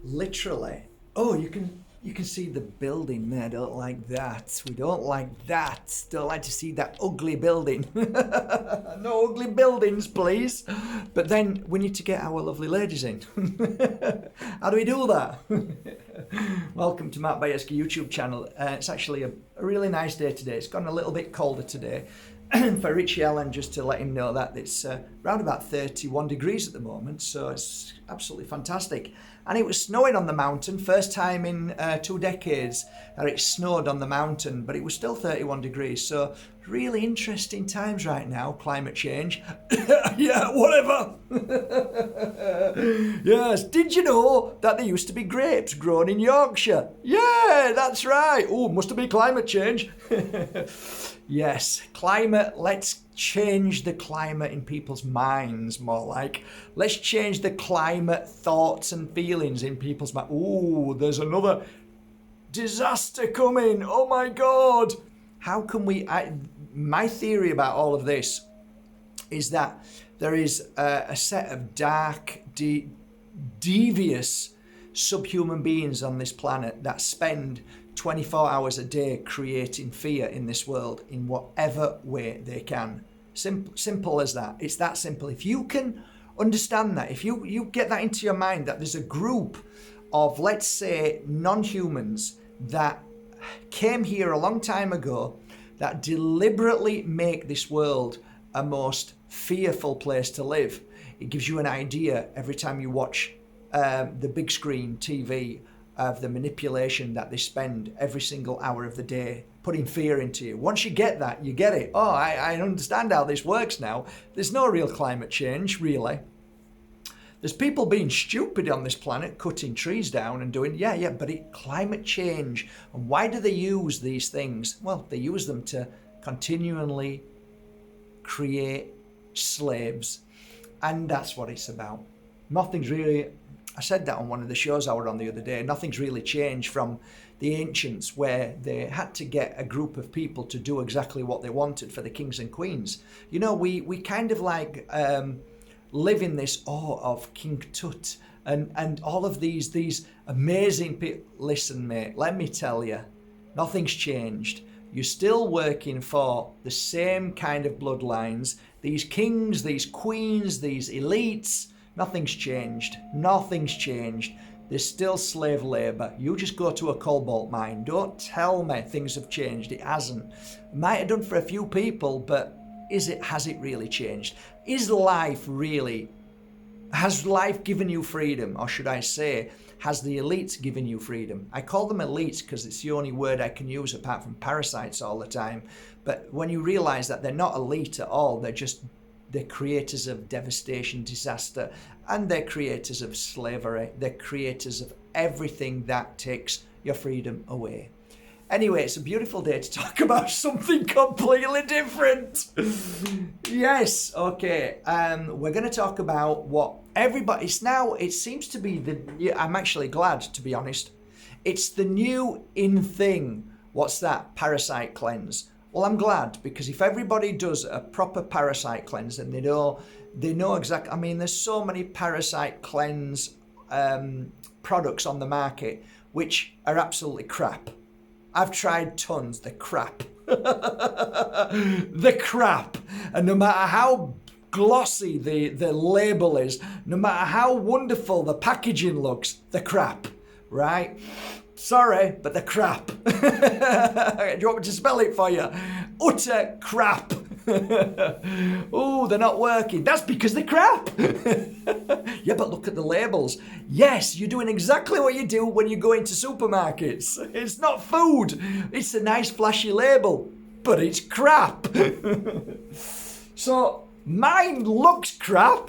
literally. Oh, you can see the building there. Don't like that. We don't like that. Don't like to see that ugly building. No ugly buildings, please. But then we need to get our lovely ladies in. How do we do that? Welcome to Matt Bajerski YouTube channel. It's actually a really nice day today. It's gone a little bit colder today. For Richie Allen, just to let him know that it's around about 31 degrees at the moment, so it's absolutely fantastic. And it was snowing on the mountain, first time in 2 decades that it snowed on the mountain, but it was still 31 degrees, so really interesting times right now, climate change. Yeah, whatever. Yes, did you know that there used to be grapes grown in Yorkshire? Yeah, that's right. Oh, must have been climate change. Yes, climate, let's change the climate in people's minds, more like. Let's change the climate thoughts and feelings in people's minds. Oh, there's another disaster coming. Oh my God. How can we... my theory about all of this is that there is a set of dark, devious subhuman beings on this planet that spend 24 hours a day creating fear in this world in whatever way they can. Simple as that. It's that simple. If you can understand that, if you get that into your mind, that there's a group of, let's say, non-humans that came here a long time ago that deliberately make this world a most fearful place to live. It gives you an idea every time you watch the big screen TV of the manipulation that they spend every single hour of the day putting fear into you. Once you get that, you get it. Oh, I understand how this works now. There's no real climate change, really. There's people being stupid on this planet, cutting trees down and doing, but climate change. And why do they use these things? Well, they use them to continually create slaves. And that's what it's about. Nothing's really... I said that on one of the shows I were on the other day. Nothing's really changed from the ancients, where they had to get a group of people to do exactly what they wanted for the kings and queens. You know, we kind of like live in this awe of King Tut and all of these amazing people. Listen, mate, let me tell you, nothing's changed. You're still working for the same kind of bloodlines. These kings, these queens, these elites. Nothing's changed. Nothing's changed. There's still slave labour. You just go to a cobalt mine. Don't tell me things have changed. It hasn't. It might have done for a few people, but has it really changed? Has life given you freedom? Or should I say, has the elites given you freedom? I call them elites because it's the only word I can use apart from parasites all the time. But when you realise that they're not elite at all, they're creators of devastation, disaster, and they're creators of slavery. They're creators of everything that takes your freedom away. Anyway, it's a beautiful day to talk about something completely different. Yes, okay. We're going to talk about what everybody's now. It seems to be I'm actually glad, to be honest. It's the new in thing. What's that? Parasite cleanse. Well, I'm glad, because if everybody does a proper parasite cleanse, and they know exactly. I mean, there's so many parasite cleanse products on the market which are absolutely crap. I've tried tons. They're crap. The crap. And no matter how glossy the label is, no matter how wonderful the packaging looks, they're crap, right? Sorry, but they're crap. Do you want me to spell it for you? Utter crap. Oh, they're not working. That's because they're crap. Yeah, but look at the labels. Yes, you're doing exactly what you do when you go into supermarkets. It's not food. It's a nice flashy label, but it's crap. So mine looks crap,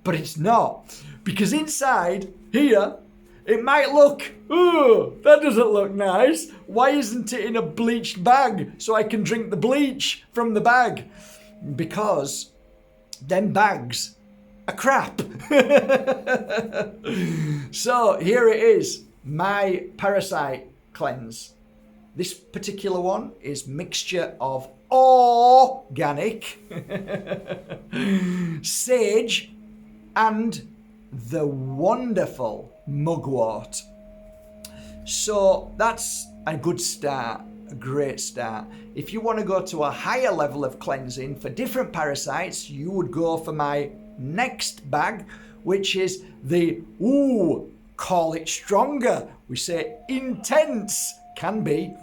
but it's not. Because inside here, it might look, oh, that doesn't look nice. Why isn't it in a bleached bag so I can drink the bleach from the bag? Because them bags are crap. So here it is, my parasite cleanse. This particular one is mixture of organic sage and the wonderful mugwort. So that's a good start, a great start. If you want to go to a higher level of cleansing for different parasites, you would go for my next bag, which is the, call it stronger. We say intense, can be.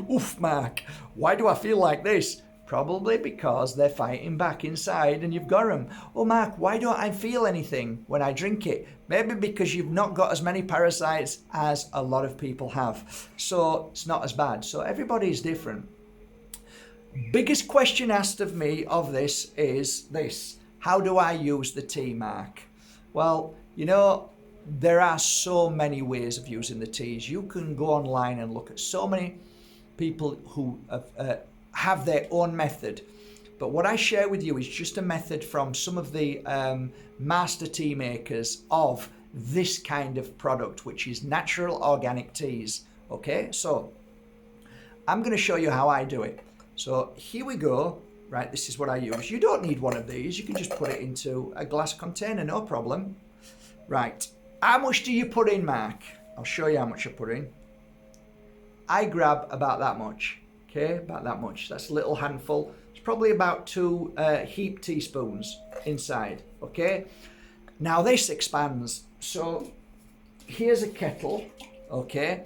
Oof, Mark, why do I feel like this? Probably because they're fighting back inside and you've got them. Oh, Mark, why don't I feel anything when I drink it? Maybe because you've not got as many parasites as a lot of people have. So it's not as bad. So everybody's different. Biggest question asked of me of this is this. How do I use the tea, Mark? Well, you know, there are so many ways of using the teas. You can go online and look at so many people who have their own method. But what I share with you is just a method from some of the master tea makers of this kind of product, which is natural organic teas. Okay, so I'm going to show you how I do it. So here we go. Right, this is what I use. You don't need one of these. You can just put it into a glass container, no problem. Right, how much do you put in, Mark? I'll show you how much I put in. I grab about that much. Okay, about that much. That's a little handful. It's probably about 2 heaped teaspoons inside. Okay, now this expands. So here's a kettle. Okay,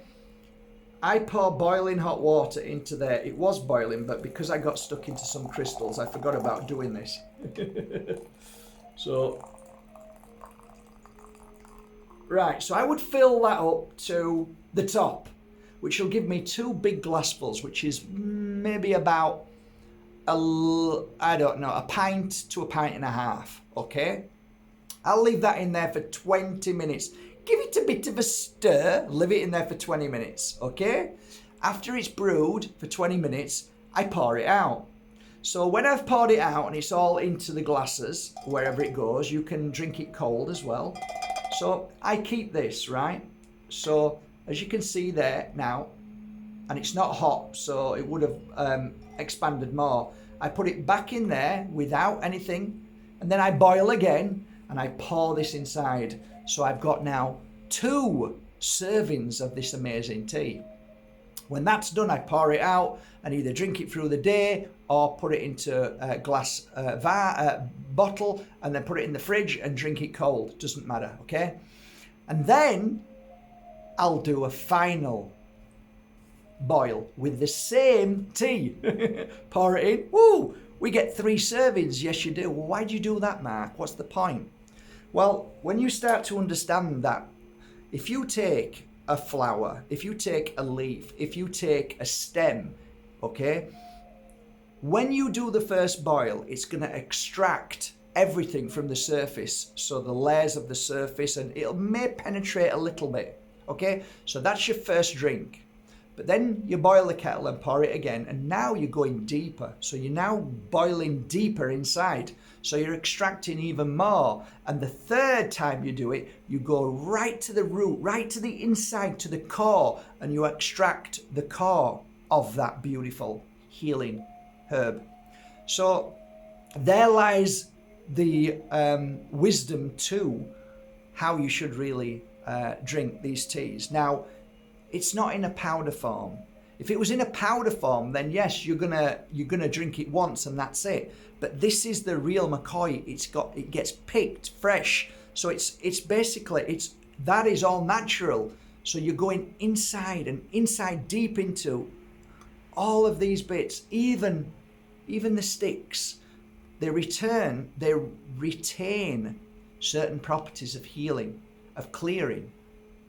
I pour boiling hot water into there. It was boiling, but because I got stuck into some crystals, I forgot about doing this. So, right, so I would fill that up to the top, which will give me 2 big glassfuls, which is maybe about, a pint to a pint and a half, okay? I'll leave that in there for 20 minutes. Give it a bit of a stir, leave it in there for 20 minutes, okay? After it's brewed for 20 minutes, I pour it out. So when I've poured it out and it's all into the glasses, wherever it goes, you can drink it cold as well. So I keep this, right? So as you can see there now, and it's not hot, so it would have expanded more. I put it back in there without anything, and then I boil again, and I pour this inside. So I've got now 2 servings of this amazing tea. When that's done, I pour it out and either drink it through the day or put it into a glass bottle and then put it in the fridge and drink it cold. Doesn't matter, okay? And then I'll do a final boil with the same tea. Pour it in. Woo! We get 3 servings. Yes, you do. Well, why do you do that, Mark? What's the point? Well, when you start to understand that if you take a flower, if you take a leaf, if you take a stem, okay, when you do the first boil, it's going to extract everything from the surface. So the layers of the surface, and it may penetrate a little bit, okay? So that's your first drink. But then you boil the kettle and pour it again, and now you're going deeper. So you're now boiling deeper inside. So you're extracting even more. And the third time you do it, you go right to the root, right to the inside, to the core, and you extract the core of that beautiful healing herb. So there lies the wisdom to how you should really drink these teas. Now, it's not in a powder form. If it was in a powder form, then yes, you're gonna drink it once and that's it. But this is the real McCoy. It gets picked fresh. So it's basically that is all natural. So you're going inside and inside deep into all of these bits, even the sticks. They retain certain properties of healing, of clearing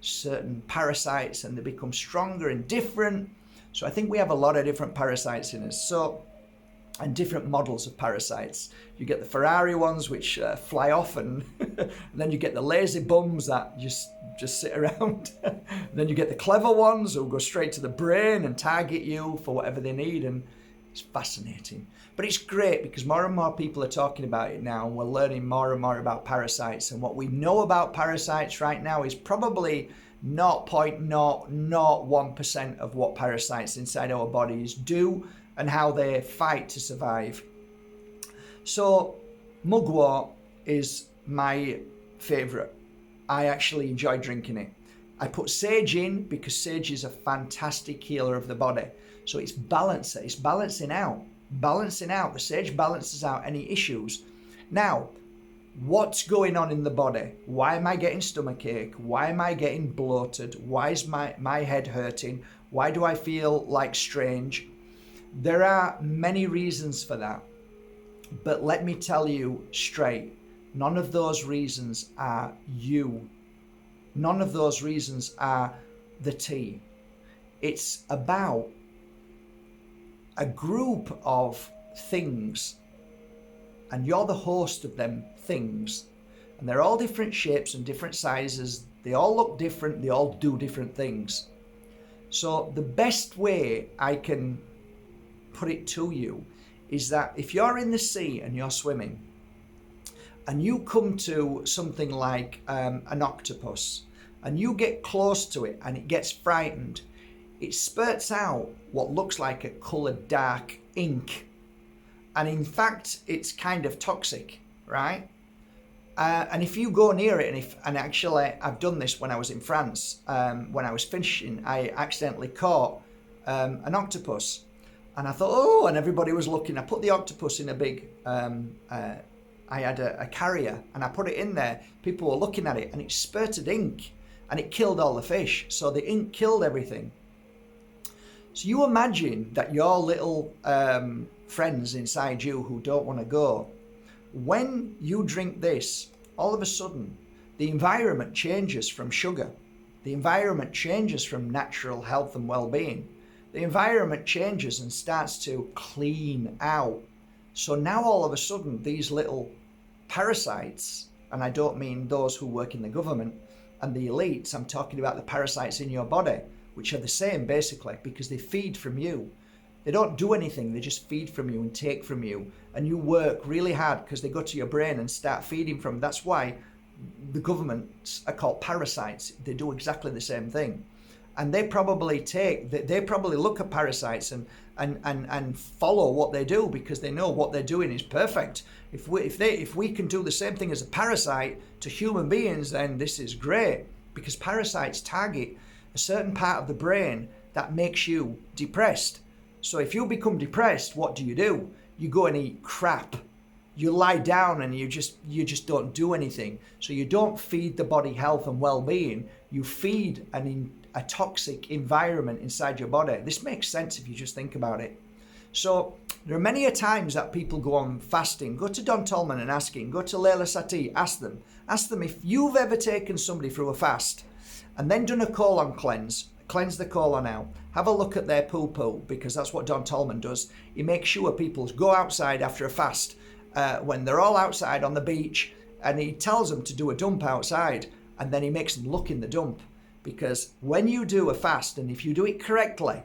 certain parasites, and they become stronger and different. So I think we have a lot of different parasites in us. So, and different models of parasites. You get the Ferrari ones which fly off, and then you get the lazy bums that just sit around. Then you get the clever ones who go straight to the brain and target you for whatever they need, and it's fascinating. But it's great because more and more people are talking about it now, and we're learning more and more about parasites. And what we know about parasites right now is probably 0.001% of what parasites inside our bodies do and how they fight to survive. So mugwort is my favourite. I actually enjoy drinking it. I put sage in because sage is a fantastic healer of the body. So it's balancer, it's balancing out. The sage balances out any issues. Now, what's going on in the body? Why am I getting stomachache? Why am I getting bloated? Why is my head hurting? Why do I feel like strange? There are many reasons for that. But let me tell you straight, none of those reasons are you. None of those reasons are the tea. It's about a group of things, and you're the host of them things. And they're all different shapes and different sizes. They all look different. They all do different things. So the best way I can put it to you is that if you're in the sea and you're swimming and you come to something like an octopus and you get close to it and it gets frightened, it spurts out what looks like a coloured dark ink. And in fact, it's kind of toxic, right? And if you go near it, and actually I've done this when I was in France, when I was fishing, I accidentally caught an octopus. And I thought, oh, and everybody was looking. I put the octopus in a big, I had a carrier and I put it in there. People were looking at it and it spurted ink and it killed all the fish. So the ink killed everything. So you imagine that your little friends inside you who don't want to go, when you drink this, all of a sudden, the environment changes from sugar. The environment changes from natural health and well-being. The environment changes and starts to clean out. So now all of a sudden, these little parasites, and I don't mean those who work in the government and the elites, I'm talking about the parasites in your body, which are the same basically, because they feed from you. They don't do anything, they just feed from you and take from you. And you work really hard because they go to your brain and start feeding from. That's why the governments are called parasites. They do exactly the same thing. And they probably look at parasites and follow what they do because they know what they're doing is perfect. If we can do the same thing as a parasite to human beings, then this is great, because parasites target a certain part of the brain that makes you depressed. So if you become depressed, what do? You go and eat crap. You lie down and you just don't do anything. So you don't feed the body health and well-being. You feed a toxic environment inside your body. This makes sense if you just think about it. So there are many a times that people go on fasting. Go to Don Tolman and ask him. Go to Leila Sati, ask them. Ask them if you've ever taken somebody through a fast and then done a colon cleanse the colon out. Have a look at their poo-poo, because that's what Don Tolman does. He makes sure people go outside after a fast when they're all outside on the beach, and he tells them to do a dump outside, and then he makes them look in the dump. Because when you do a fast, and if you do it correctly,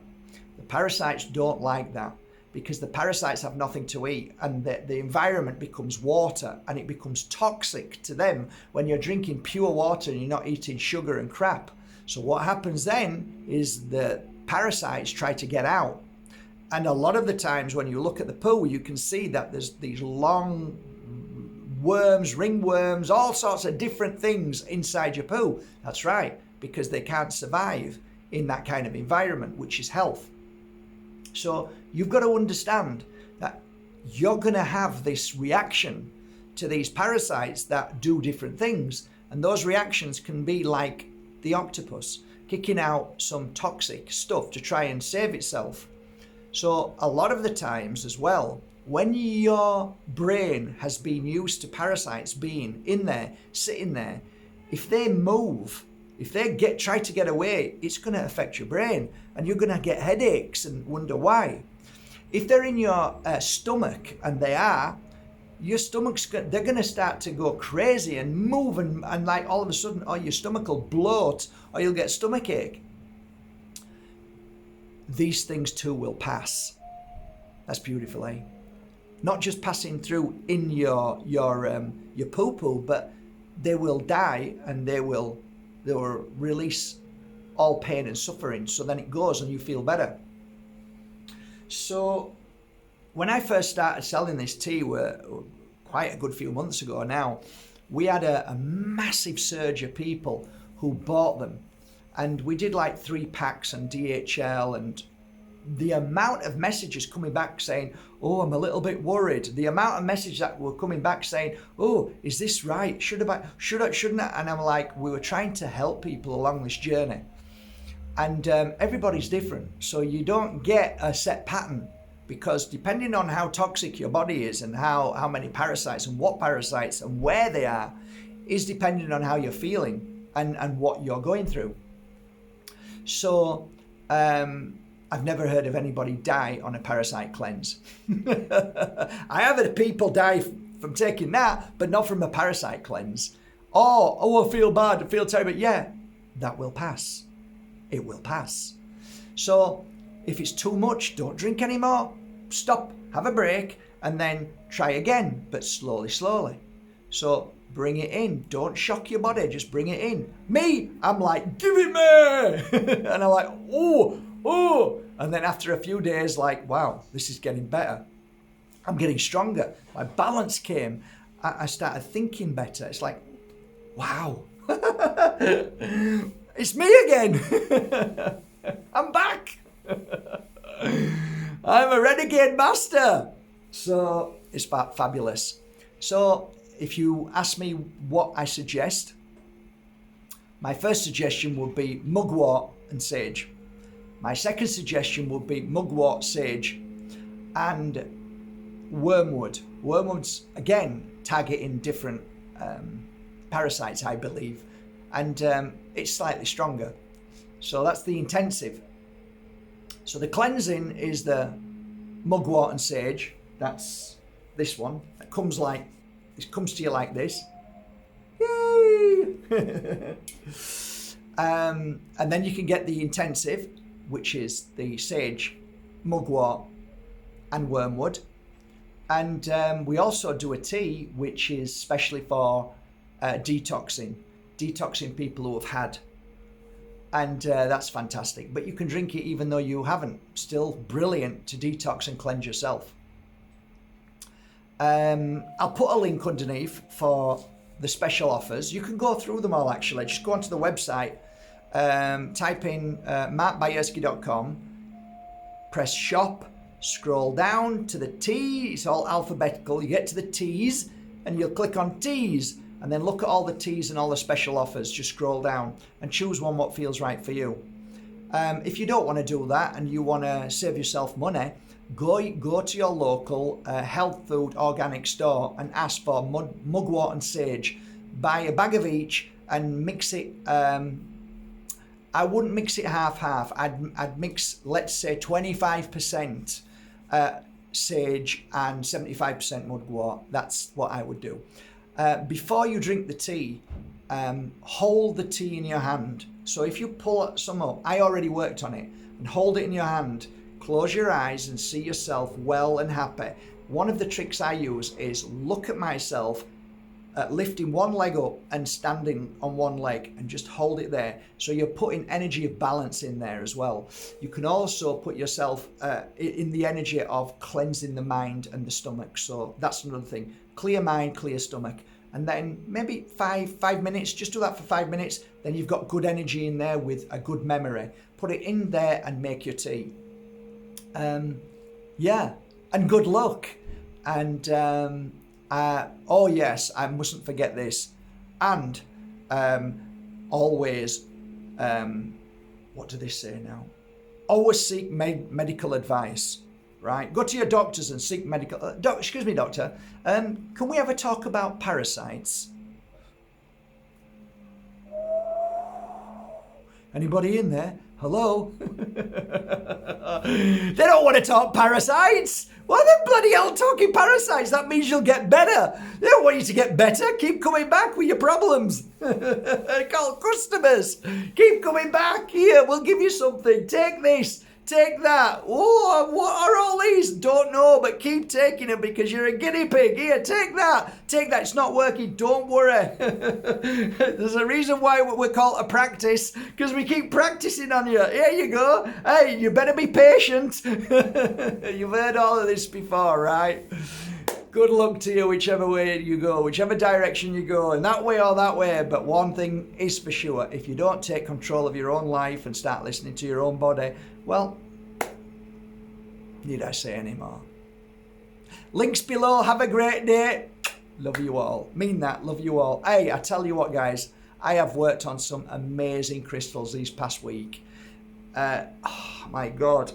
the parasites don't like that, because the parasites have nothing to eat, and the environment becomes water, and it becomes toxic to them when you're drinking pure water and you're not eating sugar and crap. So what happens then is the parasites try to get out. And a lot of the times when you look at the poo, you can see that there's these long worms, ringworms, all sorts of different things inside your poo. That's right, because they can't survive in that kind of environment, which is health. So you've got to understand that you're going to have this reaction to these parasites that do different things. And those reactions can be like the octopus kicking out some toxic stuff to try and save itself. So a lot of the times as well, when your brain has been used to parasites being in there, sitting there, if they move, if they try to get away, it's going to affect your brain, and you're going to get headaches and wonder why. If they're in your stomach, and they are, your stomach's they're going to start to go crazy and move, and like all of a sudden, or your stomach will bloat, or you'll get stomachache. These things too will pass. That's beautiful, eh? Not just passing through in your poo-poo, but they will die, and they will release all pain and suffering. So then it goes and you feel better. So when I first started selling this tea, quite a good few months ago now, we had a massive surge of people who bought them. And we did like 3 packs on DHL, and the amount of messages coming back saying, oh, I'm a little bit worried. The amount of messages that were coming back saying, oh, is this right? Shouldn't I? And I'm like, we were trying to help people along this journey. And everybody's different. So you don't get a set pattern, because depending on how toxic your body is and how many parasites and what parasites and where they are, is depending on how you're feeling and what you're going through. So I've never heard of anybody die on a parasite cleanse. I have heard people die from taking that, but not from a parasite cleanse. Oh, I feel bad, I feel terrible. Yeah, that will pass. It will pass. So if it's too much, don't drink anymore. Stop, have a break, and then try again, but slowly. So bring it in. Don't shock your body, just bring it in. Me, I'm like, give it me! And I'm like, oh. And then after a few days, like, wow, this is getting better. I'm getting stronger. My balance came. I started thinking better. It's like, wow. It's me again. I'm back. I'm a renegade master. So it's fabulous. So if you ask me what I suggest, my first suggestion would be mugwort and sage. My second suggestion would be mugwort, sage, and wormwood. Wormwood's, again, targeting different parasites, I believe, and it's slightly stronger. So that's the intensive. So the cleansing is the mugwort and sage. That's this one. It comes to you like this. Yay! And then you can get the intensive, which is the sage, mugwort, and wormwood. And we also do a tea, which is specially for detoxing people who have had. And that's fantastic. But you can drink it even though you haven't. Still brilliant to detox and cleanse yourself. I'll put a link underneath for the special offers. You can go through them all, actually. Just go onto the website, type in markbajerski.com, press shop, scroll down to the tea. It's all alphabetical. You get to the teas and you'll click on teas, and then look at all the teas and all the special offers. Just scroll down and choose one what feels right for you. If you don't want to do that and you want to save yourself money, go to your local health food organic store and ask for mugwort and sage. Buy a bag of each and mix it. I wouldn't mix it half. I'd mix, let's say, 25% sage and 75% mugwort. That's what I would do. Before you drink the tea, hold the tea in your hand. So if you pull some up, I already worked on it, and hold it in your hand, close your eyes and see yourself well and happy. One of the tricks I use is look at myself lifting one leg up and standing on one leg, and just hold it there. So you're putting energy of balance in there as well. You can also put yourself in the energy of cleansing the mind and the stomach. So that's another thing. Clear mind, clear stomach. And then maybe five minutes, just do that for 5 minutes. Then you've got good energy in there with a good memory. Put it in there and make your tea. Yeah, and good luck. And oh yes, I mustn't forget this. And always, what do they say now? Always seek medical advice. Right, go to your doctors and seek medical. Excuse me, doctor. Can we have a talk about parasites? Anybody in there? Hello? They don't want to talk parasites. Why the bloody hell talking parasites? That means you'll get better. They don't want you to get better. Keep coming back with your problems. Call customers. Keep coming back. Here, we'll give you something. Take this. Take that. Oh, what are all these? Don't know, but keep taking them because you're a guinea pig. Here, take that. Take that. It's not working. Don't worry. There's a reason why we're called a practice, because we keep practicing on you. Here you go. Hey, you better be patient. You've heard all of this before, right? Good luck to you, whichever way you go, whichever direction you go, in that way or that way. But one thing is for sure, if you don't take control of your own life and start listening to your own body, well, need I say any more? Links below. Have a great day. Love you all. Mean that. Love you all. Hey, I tell you what, guys, I have worked on some amazing crystals these past week. Oh my God.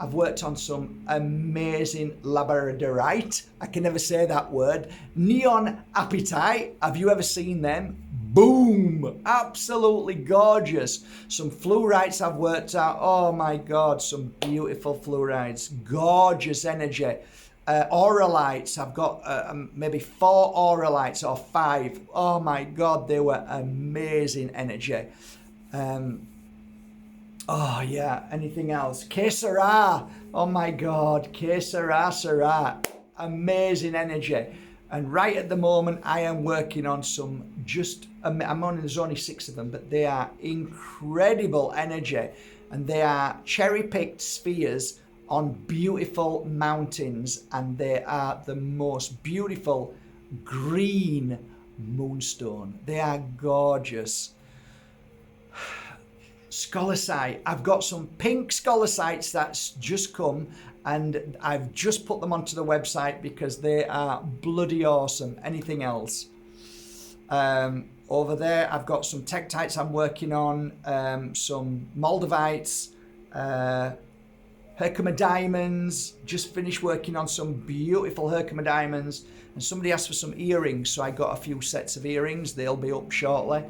I've worked on some amazing labradorite. I can never say that word. Neon apatite. Have you ever seen them? Boom! Absolutely gorgeous. Some fluorites I've worked out. Oh my God, some beautiful fluorides. Gorgeous energy. Auralites. I've got maybe 4 auralites or 5. Oh my God, they were amazing energy. Oh yeah, anything else? Kesara. Oh my God, Kesara. Amazing energy. And right at the moment, I am working on some there's only 6 of them, but they are incredible energy. And they are cherry-picked spheres on beautiful mountains. And they are the most beautiful green moonstone. They are gorgeous. Scholasite. I've got some pink scholasites that's just come, and I've just put them onto the website because they are bloody awesome. Anything else? Over there, I've got some tektites I'm working on, some Moldavites, Herkimer diamonds. Just finished working on some beautiful Herkimer diamonds, and somebody asked for some earrings, so I got a few sets of earrings. They'll be up shortly.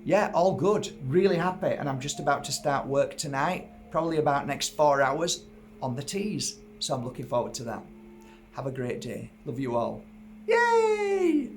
Yeah, all good. Really happy. And I'm just about to start work tonight, probably about next 4 hours on the teas. So I'm looking forward to that. Have a great day. Love you all. Yay!